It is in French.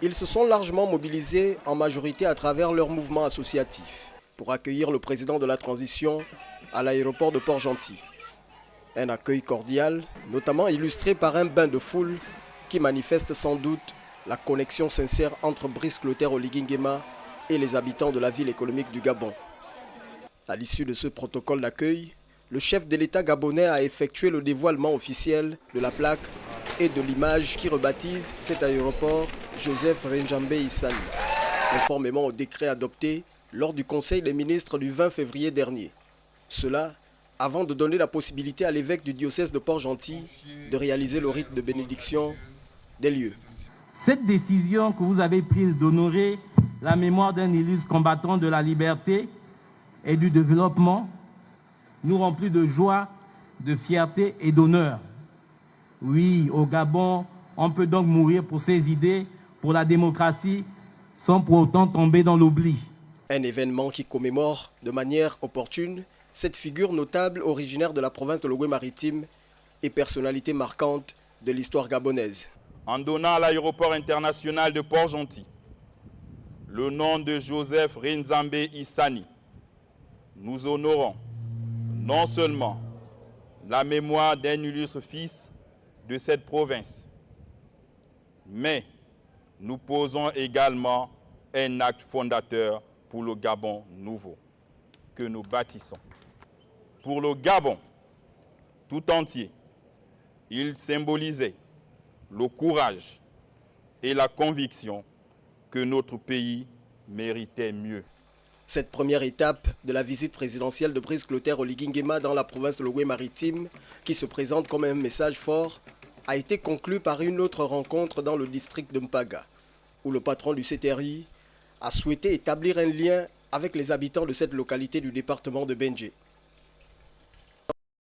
Ils se sont largement mobilisés en majorité à travers leur mouvement associatif pour accueillir le président de la transition à l'aéroport de Port-Gentil. Un accueil cordial, notamment illustré par un bain de foule qui manifeste sans doute la connexion sincère entre Brice Clotaire Oligui Nguema et les habitants de la ville économique du Gabon. À l'issue de ce protocole d'accueil, le chef de l'État gabonais a effectué le dévoilement officiel de la plaque et de l'image qui rebaptise cet aéroport Joseph Rinjambe Issani, conformément au décret adopté lors du Conseil des ministres du 20 février dernier. Cela avant de donner la possibilité à l'évêque du diocèse de Port-Gentil de réaliser le rite de bénédiction des lieux. Cette décision que vous avez prise d'honorer la mémoire d'un illustre combattant de la liberté et du développement nous remplit de joie, de fierté et d'honneur. Oui, au Gabon, on peut donc mourir pour ses idées, pour la démocratie, sans pour autant tomber dans l'oubli. Un événement qui commémore de manière opportune cette figure notable originaire de la province de Logué-Maritime et personnalité marquante de l'histoire gabonaise. En donnant à l'aéroport international de Port-Gentil le nom de Joseph Rinjambe Issani, nous honorons non seulement la mémoire d'un illustre fils de cette province, mais nous posons également un acte fondateur pour le Gabon nouveau que nous bâtissons. Pour le Gabon tout entier, il symbolisait le courage et la conviction que notre pays méritait mieux. Cette première étape de la visite présidentielle de Brice Clotaire Oligui Nguema dans la province de Logué-Maritime, qui se présente comme un message fort, a été conclue par une autre rencontre dans le district de Mpaga, où le patron du CTRI a souhaité établir un lien avec les habitants de cette localité du département de Benjé.